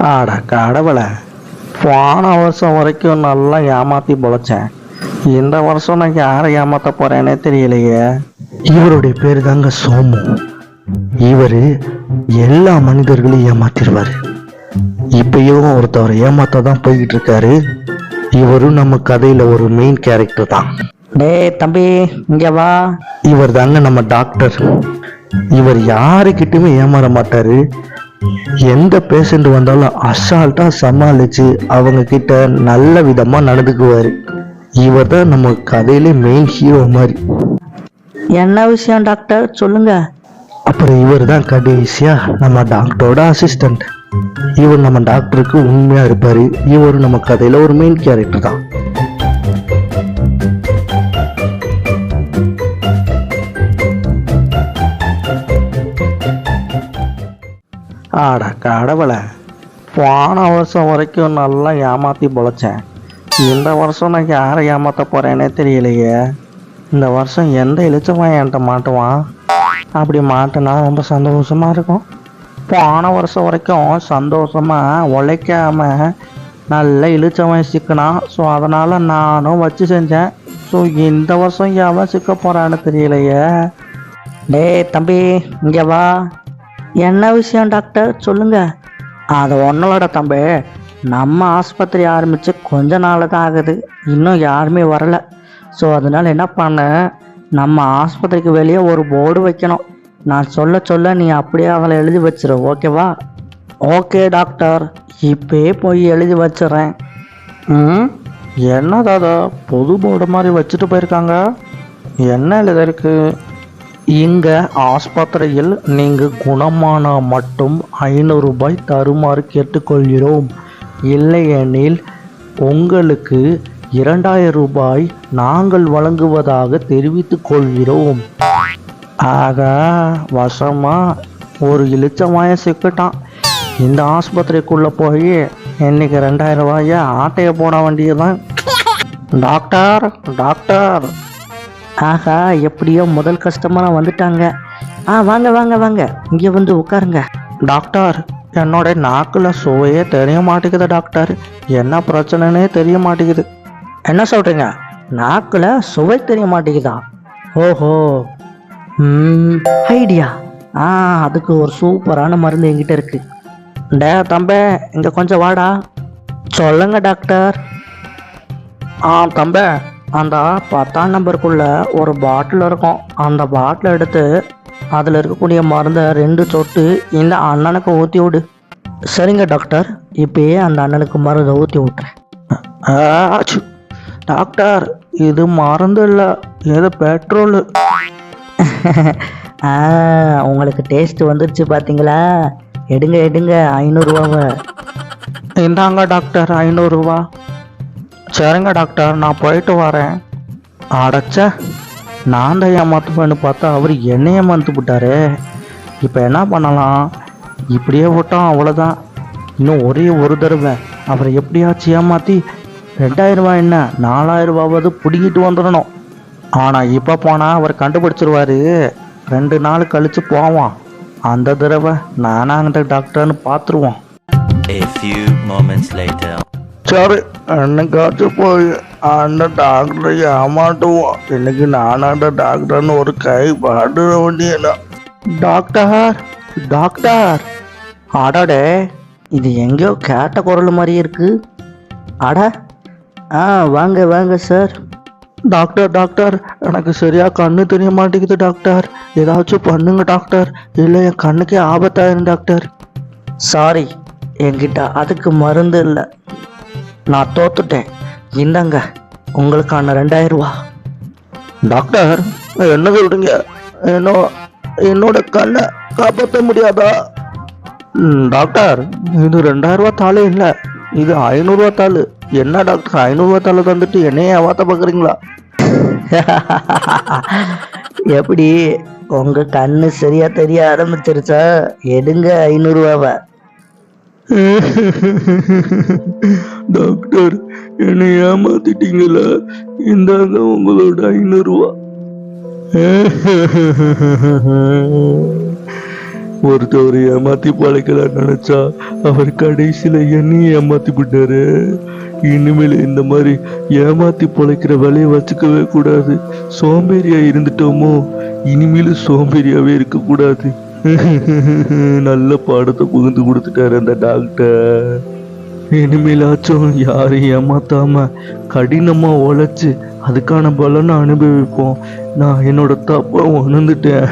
ஆட கடவுளை, போன வருஷம் வரைக்கும் நல்லா ஏமாத்தி பொழைச்சேன். இந்த வருஷம் நான் யாரை ஏமாத்த போறேனே தெரியலையே. இவருடைய பேரு தாங்க சோமு. இவரு எல்லா மனிதர்களையும் ஏமாத்திடுவாரு. இப்பயும் ஒருத்தவரை ஏமாத்த தான் போய்கிட்டு இருக்காரு. இவரும் நம்ம கதையில ஒரு மெயின் கேரக்டர் தான். டே தம்பி, இங்க வா. இவர் தாங்க நம்ம டாக்டர். இவர் யாருக்கிட்டுமே ஏமாற மாட்டாரு. எந்த பேஷண்ட் வந்தாலும் அசால்ட்டா சமாளிச்சு அவங்க கிட்ட நல்ல விதமா நடந்துக்குவாரு. இவர் தான் நம்ம கதையிலே மெயின் ஹீரோ மாதிரி. என்ன விஷயம் டாக்டர், சொல்லுங்க. அப்புறம் இவர் தான் கடைசியா நம்ம டாக்டரோட அசிஸ்டன்ட். இவர் நம்ம டாக்டருக்கு உண்மையா இருப்பாரு. இவர் நம்ம கதையில ஒரு மெயின் கேரக்டர் தான். ஆட கடவுளை, போன வருஷம் வரைக்கும் நல்லா ஏமாத்தி பொழைச்சேன். இந்த வருஷம் நான் யாரை ஏமாத்த போறேனே தெரியலையே. இந்த வருஷம் எந்த இளிச்சவன் என்கிட்ட மாட்டுவான். அப்படி மாட்டினா ரொம்ப சந்தோஷமா இருக்கும். போன வருஷம் வரைக்கும் சந்தோஷமா உழைக்காம நல்ல இளிச்சவன் சிக்கினான். ஸோ அதனால நானும் வச்சு செஞ்சேன். ஸோ இந்த வருஷம் எவன் சிக்க போறான்னு தெரியலையே. டே தம்பி, இங்க வா. என்ன விஷயம் டாக்டர், சொல்லுங்க. அது ஒன்னோட தம்பி, நம்ம ஆஸ்பத்திரி ஆரம்பித்து கொஞ்ச நாள் தான் ஆகுது, இன்னும் யாருமே வரலை. ஸோ அதனால் என்ன பண்ண, நம்ம ஆஸ்பத்திரிக்கு வெளியே ஒரு போர்டு வைக்கணும். நான் சொல்ல சொல்ல நீ அப்படியே அவளை எழுதி வச்சிரு, ஓகேவா? ஓகே டாக்டர், இப்பயே போய் எழுதி வச்சிடறேன். என்ன தாதா பொது போர்டு மாதிரி வச்சுட்டு போயிருக்காங்க? என்ன எழுதிருக்கு? இங்க ஆஸ்பத்திரியில் நீங்கள் குணமான மட்டும் 500 ரூபாய் தருமாறு கேட்டுக்கொள்கிறோம். இல்லையெனில் உங்களுக்கு 2000 ரூபாய் நாங்கள் வழங்குவதாக தெரிவித்துக் கொள்கிறோம். ஆக வசமா ஒரு இளிச்சமாய சிக்கிட்டான். இந்த ஆஸ்பத்திரிக்குள்ள போய் இன்னைக்கு 2000 ரூபாய ஆட்டைய போட வேண்டியதுதான். Doctor doctor. ஆஹா, எப்படியோ முதல் கஸ்டமராக வந்துட்டாங்க. வாங்க வாங்க வாங்க, இங்கே வந்து உட்காருங்க. டாக்டர், என்னோட நாக்குல சுவையே தெரிய மாட்டேங்குது டாக்டர். என்ன பிரச்சனைனே தெரிய மாட்டேங்குது. என்ன சொல்கிறீங்க? நாக்கில் சுவை தெரிய மாட்டேங்குதா? ஓஹோ, ஐடியா. அதுக்கு ஒரு சூப்பரான மருந்து என்கிட்ட இருக்கு. டே தம்பே, இங்கே கொஞ்சம் வாடா. சொல்லுங்க டாக்டர். தம்பே, அந்த 10ஆம் நம்பருக்குள்ள ஒரு பாட்டில் இருக்கும். அந்த பாட்டில் எடுத்து அதில் இருக்கக்கூடிய மருந்தை 2 சொட்டு இந்த அண்ணனுக்கு ஊற்றி விடு. சரிங்க டாக்டர், இப்பயே அந்த அண்ணனுக்கு மருந்தை ஊற்றி விட்டுறேன். டாக்டர், இது மருந்து இல்லை, இது பெட்ரோலு. உங்களுக்கு டேஸ்ட் வந்துருச்சு பார்த்தீங்களா? எடுங்க எடுங்க 500 ரூபாவை. இந்தாங்க டாக்டர் 500 ரூபா. சரிங்க டாக்டர், நான் போயிட்டு வரேன். அடைச்ச, நான் தான் ஏமாத்துப்பேன்னு பார்த்தா அவர் என்ன ஏமாத்து விட்டாரு. இப்போ என்ன பண்ணலாம்? இப்படியே விட்டோம், அவ்வளோதான். இன்னும் ஒரே ஒரு தடவை அவரை எப்படியாச்சும் ஏமாற்றி 2000 ரூபாய் என்ன 4000 ரூபாவது பிடிக்கிட்டு வந்துடணும். ஆனால் இப்போ போனால் அவர் கண்டுபிடிச்சிருவாரு. 2 நாள் கழித்து போவான். அந்த தடவை நானாக அந்த டாக்டர்னு பார்த்துருவோம். சரி, என்னைக்காச்சும் போய் அந்த டாக்டரை ஏமாட்டுவோம். இன்னைக்கு நானும் அந்த டாக்டர்னு ஒரு கை பாடுற வேண்டியல. Doctor doctor. அடடே, இது எங்கேயோ கேட்ட குரல் மாதிரி இருக்கு. அட, வாங்க வாங்க சார். டாக்டர் டாக்டர், எனக்கு சரியா கண்ணு தெரிய மாட்டேங்குது டாக்டர். ஏதாச்சும் பண்ணுங்க டாக்டர், இல்லை என் கண்ணுக்கே ஆபத்தாயிரும் டாக்டர். சாரி, என்கிட்ட அதுக்கு மருந்து இல்லை. நான் தோத்துட்டேன். இந்தாங்க உங்களுக்கான 2000 ரூபா. டாக்டர், என்ன சொல்றீங்க? என்னோட கண்ணை காப்பாற்ற முடியாதா? டாக்டர், இது 2000 ரூபா தாளே இல்லை, இது 500 ரூபா தாள். என்ன டாக்டர், 500 ரூபா தாளை தந்துட்டு என்னையே ஏமாத்த பார்க்குறீங்களா? எப்படி, உங்க கண்ணு சரியா தெரிய ஆரம்பிச்சிருச்சா? எடுங்க 500 ரூபாவை. டாக்டர், என்னை ஏமாத்திட்டீங்களா? இந்தாங்க உங்களோட 500 ரூபா. ஒருத்தவர் ஏமாத்தி பழைக்கலாம் நினைச்சா அவர் கடைசியில என்னையும் ஏமாத்தி விட்டாரு. இனிமேல் இந்த மாதிரி ஏமாத்தி பொழைக்கிற வேலையை வச்சுக்கவே கூடாது. சோம்பேறியா இருந்துட்டோமோ, இனிமேல் சோம்பேறியாவே இருக்க கூடாது. நல்ல பாடத்தை புகுந்து கொடுத்துட்டாரு அந்த டாக்டர். இனிமேலாச்சும் யாரையும் ஏமாத்தாம கடினமா உழைச்சு அதுக்கான பலனை அனுபவிப்போம். நான் என்னோட தப்பை உணர்ந்துட்டேன்.